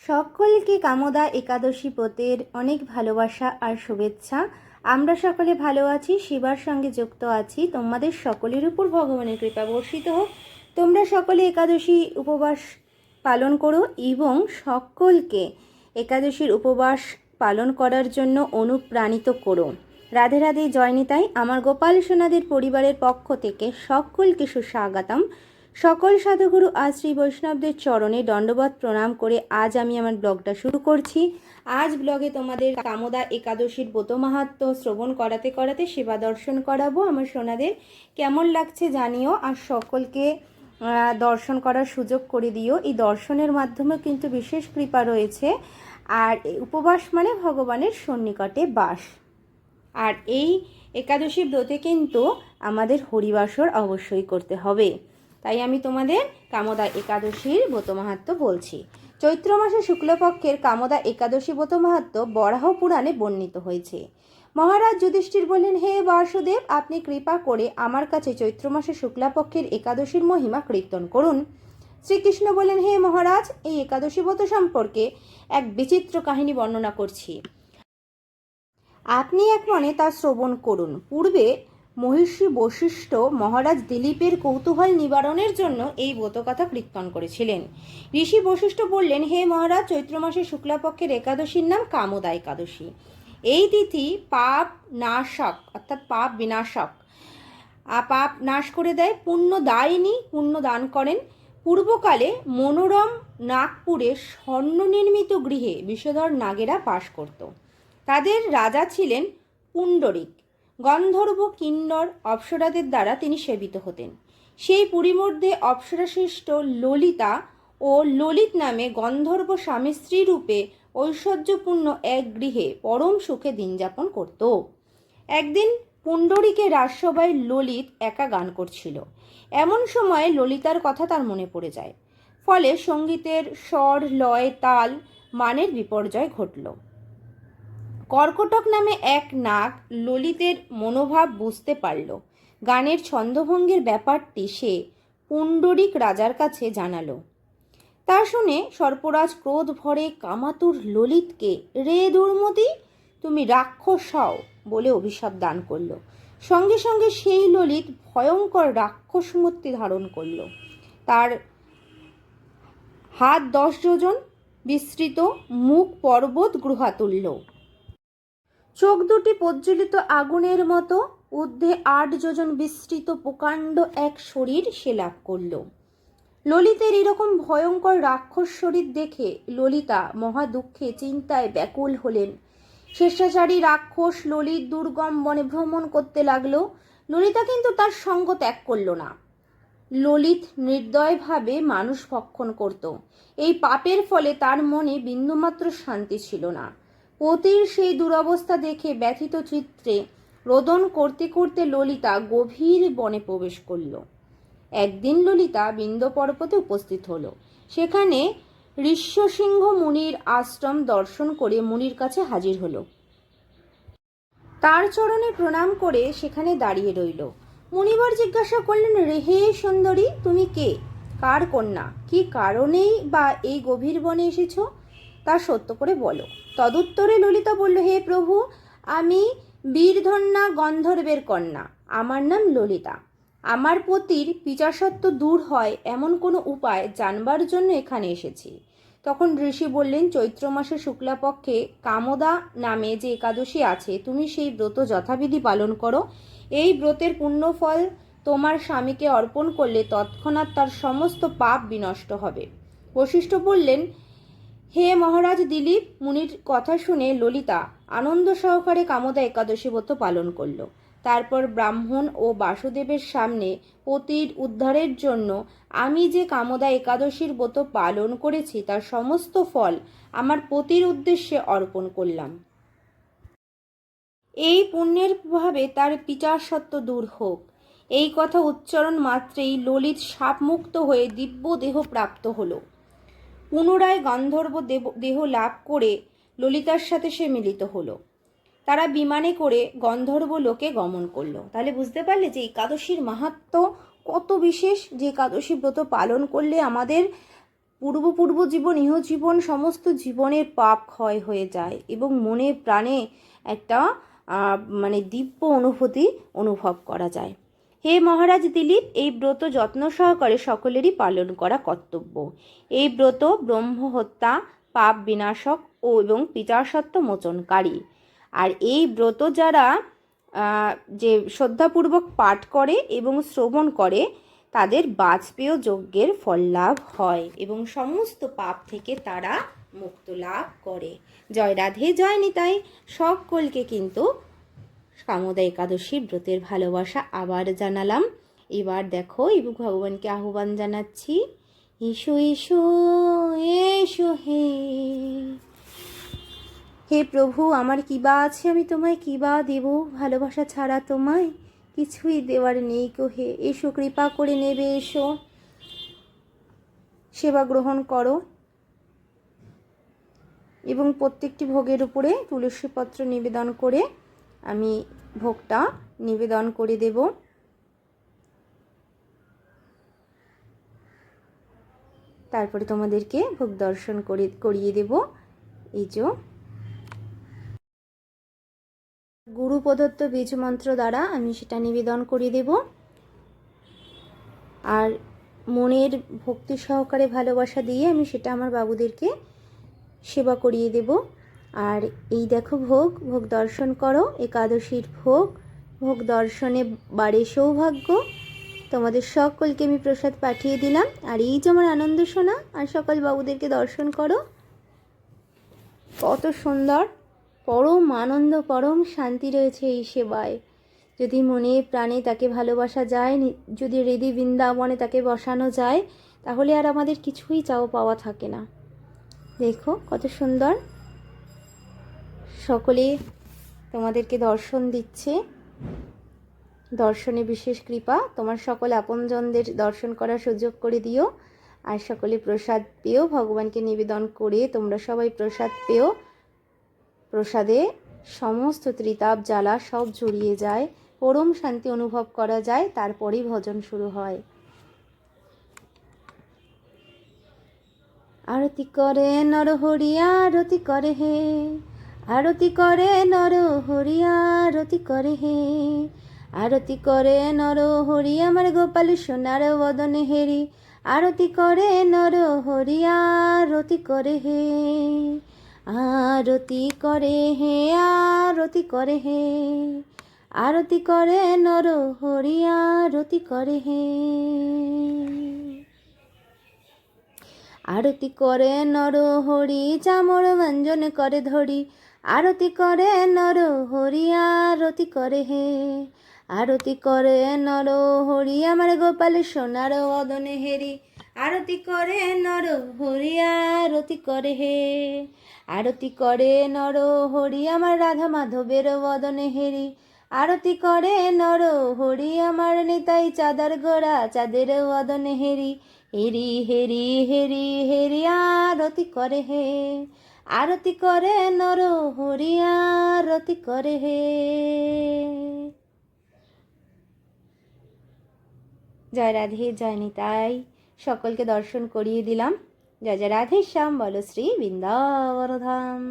সকলকে কামদা একাদশী ব্রতের অনেক ভালোবাসা আর শুভেচ্ছা। আমরা সকলে ভালো আছি, শিবার সঙ্গে যুক্ত আছি। তোমাদের সকলের উপর ভগবানের কৃপা বর্ষিত হোক। তোমরা সকলে একাদশী উপবাস পালন করো এবং সকলকে একাদশীর উপবাস পালন করার জন্য অনুপ্রাণিত করো। রাধে রাধে, জয় নিতাই। আমার গোপাল সোনাদের পরিবারের পক্ষ থেকে সকলকে সুস্বাগতম। সকল সাধুগুরু আর শ্রী বৈষ্ণবদের চরণে দণ্ডবত প্রণাম করে আজ আমি আমার ব্লগটা শুরু করছি। আজ ব্লগে তোমাদের কামদা একাদশীর ব্রত মাহাত্ম্য শ্রবণ করাতে করাতে সেবা দর্শন করাবো। আমার সোনাদের কেমন লাগছে জানিও, আর সকলকে দর্শন করার সুযোগ করে দিও। এই দর্শনের মাধ্যমে কিন্তু বিশেষ কৃপা রয়েছে। আর উপবাস মানে ভগবানের সন্নিকটে বাস। আর এই একাদশী ব্রতে কিন্তু আমাদের হরিবাসর অবশ্যই করতে হবে। তাই আমি তোমাদের কামদা একাদশীর ব্রত মাহাত্ম্য বলছি। চৈত্র মাসে শুক্লপক্ষের কামদা একাদশী ব্রত মাহাত্ম্য বরাহ পুরাণে বর্ণিত হয়েছে। মহারাজ যুধিষ্ঠির বললেন, হে বাসুদেব, আপনি কৃপা করে আমার কাছে চৈত্র মাসে শুক্লাপক্ষের একাদশীর মহিমা কীর্তন করুন। শ্রীকৃষ্ণ বললেন, হে মহারাজ, এই একাদশী ব্রত সম্পর্কে এক বিচিত্র কাহিনী বর্ণনা করছি, আপনি এক মনে তা শ্রবণ করুন। পূর্বে মহিষী বশিষ্ঠ মহারাজ দিলীপের কৌতূহল নিবারণের জন্য এই ব্রতকথা কীর্তন করেছিলেন। ঋষি বশিষ্ঠ বললেন, হে মহারাজ, চৈত্র মাসের শুক্লাপক্ষের একাদশীর নাম কামদা একাদশী। এই তিথি পাপ নাশক, অর্থাৎ পাপ বিনাশক, পাপ নাশ করে দেয়, পুণ্য দায়িনী, পুণ্য দান করেন। পূর্বকালে মনোরম নাগপুরে স্বর্ণ নির্মিত গৃহে বিষধর নাগেরা বাস করত। তাদের রাজা ছিলেন পুণ্ডরিক। গন্ধর্ব, কিন্নর, অপ্সরাদের দ্বারা তিনি সেবিত হতেন। সেই পুরীর মধ্যে অপ্সরাশ্রেষ্ঠ ললিতা ও ললিত নামে গন্ধর্ব স্বামী স্ত্রী রূপে ঐশ্বর্যপূর্ণ এক গৃহে পরম সুখে দিন যাপন করত। একদিন পুণ্ডরিকের রাজসভায় ললিত একা গান করছিল। এমন সময় ললিতার কথা তার মনে পড়ে যায়। ফলে সঙ্গীতের স্বর, লয়, তাল, মানের বিপর্যয় ঘটল। কর্কটক নামে এক নাগ ললিতের মনোভাব বুঝতে পারল। গানের ছন্দভঙ্গের ব্যাপারটি সে পুণ্ডরিক রাজার কাছে জানালো। তা শুনে সর্পরাজ ক্রোধ ভরে কামাতুর ললিতকে, রে দুর্মতি, তুমি রাক্ষস হও বলে অভিশাপ দান করল। সঙ্গে সঙ্গে সেই ললিত ভয়ঙ্কর রাক্ষস মূর্তি ধারণ করল। তার হাত 10 যোজন বিস্তৃত, মুখ পর্বত গুহাতুল্য, চোখ দুটি প্রজ্বলিত আগুনের মতো, ঊর্ধ্বে 8 যোজন বিস্তৃত প্রকাণ্ড এক শরীর সে লাভ করল। ললিতের এরকম ভয়ঙ্কর রাক্ষস শরীর দেখে ললিতা মহা দুঃখে চিন্তায় ব্যাকুল হলেন। স্বেচ্ছাচারী রাক্ষস ললিত দুর্গম বনে ভ্রমণ করতে লাগলো। ললিতা কিন্তু তার সঙ্গ ত্যাগ করল না। ললিত নির্দয়ভাবে মানুষ ভক্ষণ করত। এই পাপের ফলে তার মনে বিন্দুমাত্র শান্তি ছিল না। পতির সেই দুরবস্থা দেখে ব্যথিত চিত্তে রোদন করতে করতে ললিতা গভীর বনে প্রবেশ করল। একদিন ললিতা বিন্ধ্য পর্বতে উপস্থিত হলো। সেখানে ঋষ্যসিংহ মুনির আশ্রম দর্শন করে মুনির কাছে হাজির হলো। তার চরণে প্রণাম করে সেখানে দাঁড়িয়ে রইল। মুনিবর জিজ্ঞাসা করলেন, হে সুন্দরী, তুমি কে, কার কন্যা, কি কারণেই বা এই গভীর বনে এসেছ, তা সত্য করে বলো। তদুত্তরে ললিতা বলল, হে প্রভু, আমি বীরধন্যা গন্ধর্বের কন্যা। আমার নাম ললিতা। আমার পতির পিচাসত্ব দূর হয় এমন কোনো উপায় জানবার জন্য এখানে এসেছি। তখন ঋষি বললেন, চৈত্র মাসে শুক্লাপক্ষে কামদা নামে যে একাদশী আছে, তুমি সেই ব্রত যথাবিধি পালন করো। এই ব্রতের পুণ্যফল তোমার স্বামীকে অর্পণ করলে তৎক্ষণাৎ তার সমস্ত পাপ বিনষ্ট হবে। বশিষ্ঠ বললেন, হে মহারাজ দিলীপ। মুনির কথা শুনে ললিতা আনন্দ সহকারে কামদা একাদশী ব্রত পালন করল। তারপর ব্রাহ্মণ ও বাসুদেবের সামনে পতির উদ্ধারের জন্য আমি যে কামদা একাদশীর ব্রত পালন করেছি তার সমস্ত ফল আমার পতির উদ্দেশ্যে অর্পণ করলাম। এই পুণ্যের প্রভাবে তার পিচাসত্ব দূর হোক। এই কথা উচ্চারণ মাত্রেই ললিত শাপমুক্ত হয়ে দিব্য দেহ প্রাপ্ত হলো। পুনরায় গান্ধর্ব দেহ লাভ করে ললিতার সাথে সে মিলিত হলো। তারা বিমানে করে গন্ধর্ব লোকে গমন করলো। তাহলে বুঝতে পারলে যে একাদশীর মাহাত্ম্য কত বিশেষ, যে একাদশী ব্রত পালন করলে আমাদের পূর্ব জীবন ইহজীবন সমস্ত জীবনের পাপ ক্ষয় হয়ে যায় এবং মনে প্রাণে একটা দিব্য অনুভূতি অনুভব করা যায়। হে মহারাজ দিলীপ, এই ব্রত যত্ন সহকারে সকলেরই পালন করা কর্তব্য। এই ব্রত ব্রহ্ম হত্যা, পাপ বিনাশক এবং পিতাসত্ব মোচনকারী। আর এই ব্রত যারা যে শ্রদ্ধাপূর্বক পাঠ করে এবং শ্রবণ করে তাদের বাজপেয় যজ্ঞের ফল লাভ হয় এবং সমস্ত পাপ থেকে তারা মুক্ত লাভ করে। জয় রাধে, জয় নিতাই। সকলকে কিন্তু কামদা একাদশী ব্রতের ভালোবাসা আবার জানালাম। এবার দেখো এবং ভগবানকে আহ্বান জানাচ্ছি, এসো এসো এসো হে। হে প্রভু, আমার কিবা আছে, আমি তোমায় কিবা দেব? ভালোবাসা ছাড়া তোমায় কিছুই দেওয়ার নেই কো হে। এসো, কৃপা করে নেবে, এসো, সেবা গ্রহণ করো এবং প্রত্যেকটি ভোগের উপরে তুলসী পত্র নিবেদন করে আমি ভোগটা নিবেদন করে দেব। তারপরে তোমাদেরকে ভোগ দর্শন করিয়ে দেব। এই যে গুরু প্রদত্ত বীজ মন্ত্র দ্বারা আমি সেটা নিবেদন করে দেব। আর মনের ভক্তি সহকারে ভালোবাসা দিয়ে আমি সেটা আমার বাবুদেরকে সেবা করিয়ে দেব। আর এই দেখো ভোগ দর্শন করো, একাদশীর ভোগ দর্শনে বাড়ে সৌভাগ্য। তোমাদের সকলকে আমি প্রসাদ পাঠিয়ে দিলাম। আর এই যে আমার আনন্দ সোনা আর সকল বাবুদেরকে দর্শন করো, কত সুন্দর, পরম আনন্দ, পরম শান্তি রয়েছে এই সেবায়। যদি মনে প্রাণে তাকে ভালোবাসা যায়, যদি হৃদয় বৃন্দাবনে তাকে বসানো যায়, তাহলে আর আমাদের কিছুই চাও পাওয়া থাকে না। দেখো কত সুন্দর, সকলে তোমাদেরকে দর্শন দিচ্ছে। দর্শনে বিশেষ কৃপা, তোমার সকল আপনজনদের দর্শন করার সুযোগ করে দিও। আর সকলে প্রসাদ পেও, ভগবানকে নিবেদন করে তোমরা সবাই প্রসাদ পেও। প্রসাদে সমস্ত ত্রিতাপ জ্বালা সব জড়িয়ে যায়, পরম শান্তি অনুভব করা যায়। তারপরেই ভজন শুরু হয়। আরতি করে নর হরি, আরতি করে হে, আরতি করে নর হরি, আরতি করে হে, আরতি করে নর হরি আমার গোপাল সোনার বদনে হেরি, আরতি করে নর হরি, আরতি করে হে, আরতি করে হে, আরতি করে হে, আরতি করে নর হরি, আরতি করে হে, আরতি করে নর হরি চামর ব্যঞ্জন করে ধরি, আরতি করে নর হরি, আরতি করে হে, আরতি করে নর হরি আমার গোপাল সোনার বদনে হেরি, আরতি করে নর হরি, আরতি করে হে, আরতি করে নর হরি আমার রাধা মাধবের বদনে হেরি, আরতি করে নর হরি আমার নিতাই চাঁদার গোড়া চাঁদের বদনে হেরি, হেরি হেরি হেরি হেরি আরতি করে হে, আরতি করে নর হরি, আরতি করে হে। জয় রাধে, জয় নিতাই। সকলকে দর্শন করিয়ে দিলাম। জয় জয় রাধে শ্যাম, বলো শ্রী বৃন্দাবন ধাম।